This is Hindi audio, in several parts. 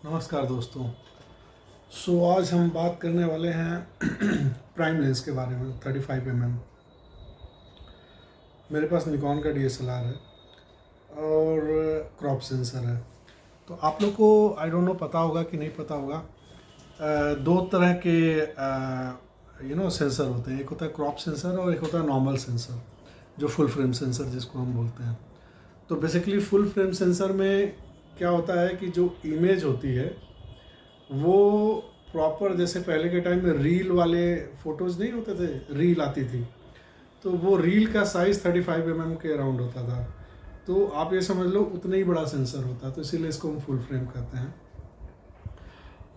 नमस्कार दोस्तों। आज हम बात करने वाले हैं प्राइम लेंस के बारे में। 35 mm मेरे पास निकॉन का DSLR है और क्रॉप सेंसर है। तो आप लोग को आई डोंट नो पता होगा कि नहीं पता होगा, दो तरह के सेंसर होते हैं। एक होता है क्रॉप सेंसर और एक होता है नॉर्मल सेंसर, जो फुल फ्रेम सेंसर जिसको हम बोलते हैं। तो बेसिकली फुल फ्रेम सेंसर में क्या होता है कि जो इमेज होती है वो प्रॉपर, जैसे पहले के टाइम में रील वाले फ़ोटोज़ नहीं होते थे, रील आती थी, तो वो रील का साइज़ 35 mm के अराउंड होता था। तो आप ये समझ लो उतना ही बड़ा सेंसर होता है, तो इसीलिए इसको हम फुल फ्रेम कहते हैं।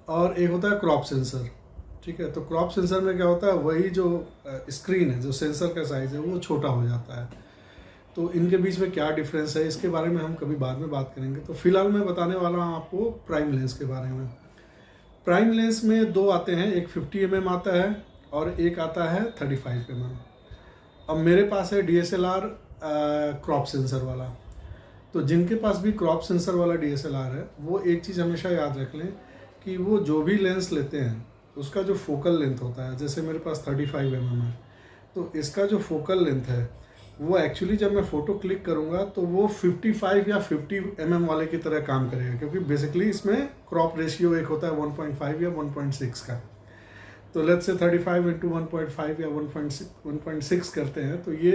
और एक होता है क्रॉप सेंसर, ठीक है। तो क्रॉप सेंसर में क्या होता है, वही जो स्क्रीन है, जो सेंसर का साइज़ है वो छोटा हो जाता है। तो इनके बीच में क्या डिफरेंस है, इसके बारे में हम कभी बाद में बात करेंगे। तो फिलहाल मैं बताने वाला हूँ आपको प्राइम लेंस के बारे में। प्राइम लेंस में दो आते हैं, एक 50 mm आता है और एक आता है 35 mm। अब मेरे पास है DSLR क्रॉप सेंसर वाला। तो जिनके पास भी क्रॉप सेंसर वाला DSLR है वो एक चीज़ हमेशा याद रख लें कि वो जो भी लेंस लेते हैं उसका जो फोकल लेंथ होता है, जैसे मेरे पास 35 mm है, तो इसका जो फोकल लेंथ है वो एक्चुअली जब मैं फ़ोटो क्लिक करूँगा तो वो 55 या 50 mm वाले की तरह काम करेगा, क्योंकि बेसिकली इसमें क्रॉप रेशियो एक होता है 1.5 या 1.6 का। तो लेट्स से 35 इंटू 1.5 या 1.6 करते हैं तो ये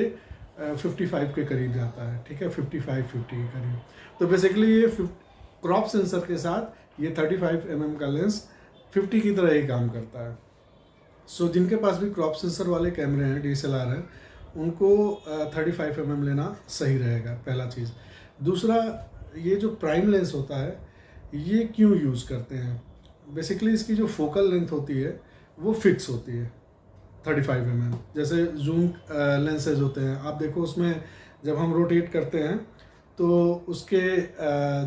55 के करीब जाता है, ठीक है, 55-50 के करीब। तो बेसिकली ये क्रॉप सेंसर के साथ ये 35 mm का लेंस 50 की तरह ही काम करता है। जिनके पास भी क्रॉप सेंसर वाले कैमरे हैं, DSLR हैं, उनको 35 mm लेना सही रहेगा, पहला चीज़। दूसरा, ये जो प्राइम लेंस होता है ये क्यों यूज़ करते हैं, बेसिकली इसकी जो फोकल लेंथ होती है वो फिक्स होती है 35 mm। जैसे जूम लेंसेज होते हैं, आप देखो उसमें जब हम रोटेट करते हैं तो उसके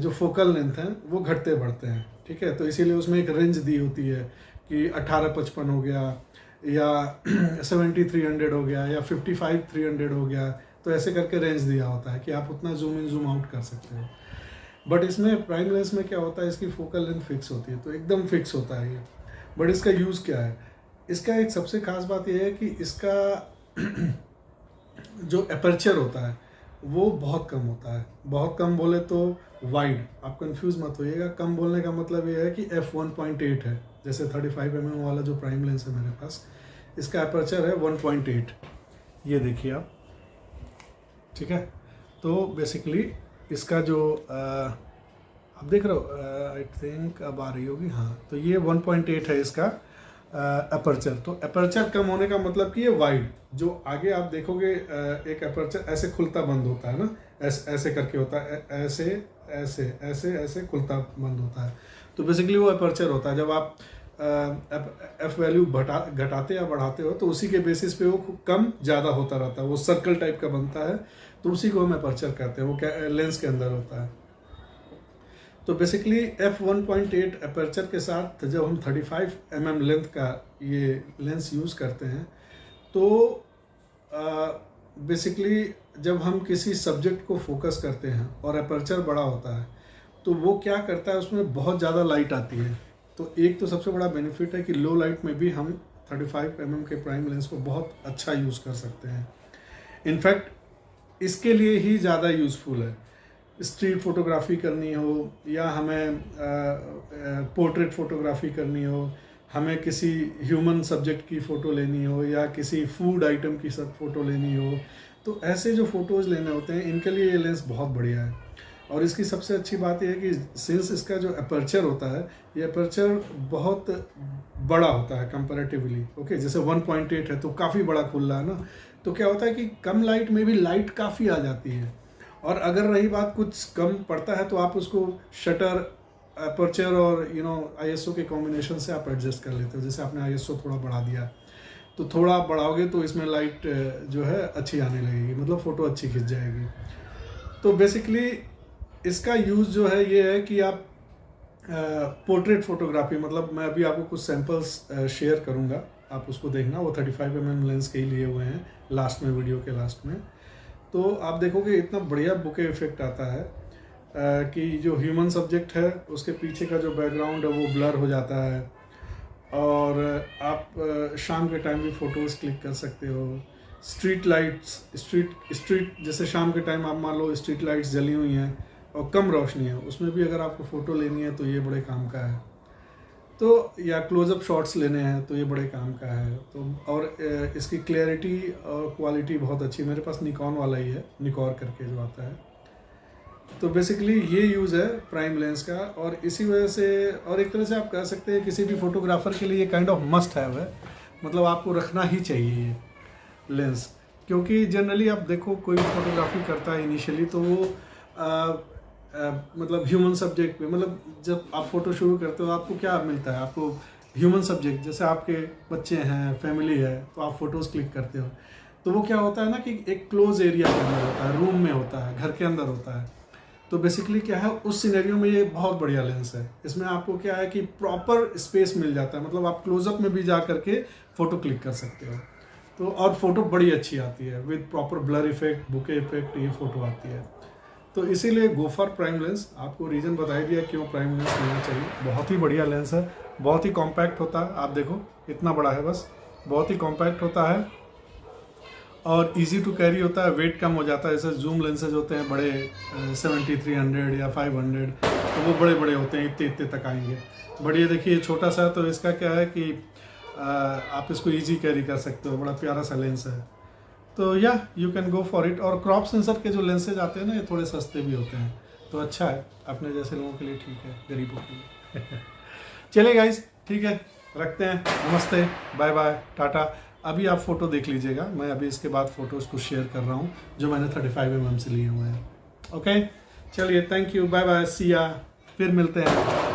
जो फोकल लेंथ हैं वो घटते बढ़ते हैं, ठीक है। तो इसीलिए उसमें एक रेंज दी होती है कि 18-55 हो गया या 70-300 हो गया या 55-300 हो गया, तो ऐसे करके रेंज दिया होता है कि आप उतना जूम इन जूम आउट कर सकते हो। बट इसमें प्राइम लेंस में क्या होता है, इसकी फोकल लेंथ फिक्स होती है, तो एकदम फिक्स होता है ये। बट इसका यूज़ क्या है, इसका एक सबसे खास बात यह है कि इसका जो एपर्चर होता है वो बहुत कम होता है। बहुत कम बोले तो वाइड, आप कंफ्यूज मत होइएगा। कम बोलने का मतलब ये है कि f1.8 है, जैसे 35 mm वाला जो प्राइम लेंस है मेरे पास, इसका एपर्चर है 1.8, ये देखिए आप, ठीक है। तो बेसिकली इसका जो आप देख रहे हो, आई थिंक अब आ रही होगी, हाँ, तो ये 1.8 है इसका एपर्चर। तो एपर्चर कम होने का मतलब कि ये वाइड, जो आगे आप देखोगे एक एपर्चर ऐसे खुलता बंद होता है ना, ऐसे करके होता है, ऐसे ऐसे ऐसे ऐसे खुलता बंद होता है। तो बेसिकली वो एपर्चर होता है। जब आप एफ वैल्यू घटाते या बढ़ाते हो तो उसी के बेसिस पे वो कम ज़्यादा होता रहता है, वो सर्कल टाइप का बनता है, तो उसी को हम एपर्चर कहते हैं, वो लेंस के अंदर होता है। तो बेसिकली f1.8 एपर्चर के साथ जब हम 35 mm लेंथ का ये लेंस यूज़ करते हैं तो बेसिकली जब हम किसी सब्जेक्ट को फोकस करते हैं और एपर्चर बड़ा होता है तो वो क्या करता है, उसमें बहुत ज़्यादा लाइट आती है। तो एक तो सबसे बड़ा बेनिफिट है कि लो लाइट में भी हम 35 mm के प्राइम लेंस को बहुत अच्छा यूज़ कर सकते हैं। इनफैक्ट इसके लिए ही ज़्यादा यूज़फुल है। स्ट्रीट फोटोग्राफी करनी हो या हमें पोर्ट्रेट फोटोग्राफी करनी हो, हमें किसी ह्यूमन सब्जेक्ट की फ़ोटो लेनी हो या किसी फूड आइटम की सब फ़ोटो लेनी हो, तो ऐसे जो फ़ोटोज़ लेने होते हैं इनके लिए ये लेंस बहुत बढ़िया है। और इसकी सबसे अच्छी बात यह है कि सिंस इसका जो एपर्चर होता है, ये एपर्चर बहुत बड़ा होता है कंपैरेटिवली, ओके। जैसे 1.8 है तो काफ़ी बड़ा खुल रहा है ना, तो क्या होता है कि कम लाइट में भी लाइट काफ़ी आ जाती है। और अगर रही बात कुछ कम पड़ता है तो आप उसको शटर, अपर्चर और ISO के कॉम्बिनेशन से आप एडजस्ट कर लेते हो। जैसे आपने ISO थोड़ा बढ़ा दिया तो थोड़ा बढ़ाओगे तो इसमें लाइट जो है अच्छी आने लगेगी, मतलब फ़ोटो अच्छी खिंच जाएगी। तो बेसिकली इसका यूज़ जो है ये है कि आप पोर्ट्रेट फोटोग्राफी, मतलब मैं अभी आपको कुछ सैम्पल्स शेयर करूँगा, आप उसको देखना, वो 35 mm लेंस के ही लिए हुए हैं लास्ट में, वीडियो के लास्ट में। तो आप देखोगे इतना बढ़िया बुके इफेक्ट आता है। कि जो ह्यूमन सब्जेक्ट है उसके पीछे का जो बैकग्राउंड है वो ब्लर हो जाता है, और आप शाम के टाइम भी फ़ोटोज़ क्लिक कर सकते हो। स्ट्रीट लाइट्स, स्ट्रीट जैसे शाम के टाइम आप मान लो स्ट्रीट लाइट्स जली हुई हैं और कम रोशनी है, उसमें भी अगर आपको फ़ोटो लेनी है तो ये बड़े काम का है। तो या क्लोज़अप शॉट्स लेने हैं तो ये बड़े काम का है। तो और इसकी क्लैरिटी और क्वालिटी बहुत अच्छी है। मेरे पास निकॉन वाला ही है, निकॉर करके जो आता है। तो बेसिकली ये यूज़ है प्राइम लेंस का, और इसी वजह से, और एक तरह से आप कह सकते हैं किसी भी फोटोग्राफर के लिए ये काइंड ऑफ मस्ट हैव है, मतलब आपको रखना ही चाहिए ये लेंस। क्योंकि जनरली आप देखो कोई फोटोग्राफी करता है इनिशियली तो वो मतलब ह्यूमन सब्जेक्ट पे, मतलब जब आप फोटो शुरू करते हो आपको क्या मिलता है, आपको ह्यूमन सब्जेक्ट, जैसे आपके बच्चे हैं, फैमिली है, तो आप फोटोज़ क्लिक करते हो। तो वो क्या होता है ना कि एक क्लोज एरिया के अंदर होता है, रूम में होता है, घर के अंदर होता है। तो बेसिकली क्या है, उस सिनेरियो में ये बहुत बढ़िया लेंस है। इसमें आपको क्या है कि प्रॉपर स्पेस मिल जाता है, मतलब आप क्लोजअप में भी जा करके फ़ोटो क्लिक कर सकते हो। तो और फोटो बड़ी अच्छी आती है with proper blur effect, bouquet effect, ये फ़ोटो आती है। तो इसीलिए गो फॉर प्राइम लेंस। आपको रीज़न बता ही दिया क्यों प्राइम लेंस लेना चाहिए। बहुत ही बढ़िया लेंस है, बहुत ही कॉम्पैक्ट होता है। आप देखो इतना बड़ा है, बस बहुत ही कॉम्पैक्ट होता है और इजी टू कैरी होता है, वेट कम हो जाता है। जैसे जूम लेंसेज होते हैं बड़े 7300 या 500, तो वो बड़े बड़े होते हैं, इतने इतने तक आएंगे। बढ़िया देखिए छोटा सा, तो इसका क्या है कि आप इसको इजी कैरी कर सकते हो, बड़ा प्यारा सा लेंस है। तो या you can go for it. और क्रॉप सेंसर के जो लेंसेज आते हैं ना, ये थोड़े सस्ते भी होते हैं, तो अच्छा है अपने जैसे लोगों के लिए, ठीक है, गरीबों के लिए। चलिए गाइज, ठीक है, रखते हैं। नमस्ते, बाय बाय, टाटा। अभी आप फ़ोटो देख लीजिएगा, मैं अभी इसके बाद फ़ोटोज़ को शेयर कर रहा हूँ जो मैंने 35 mm से लिए हुए हैं। ओके, चलिए, थैंक यू, बाय बाय, सी या, फिर मिलते हैं।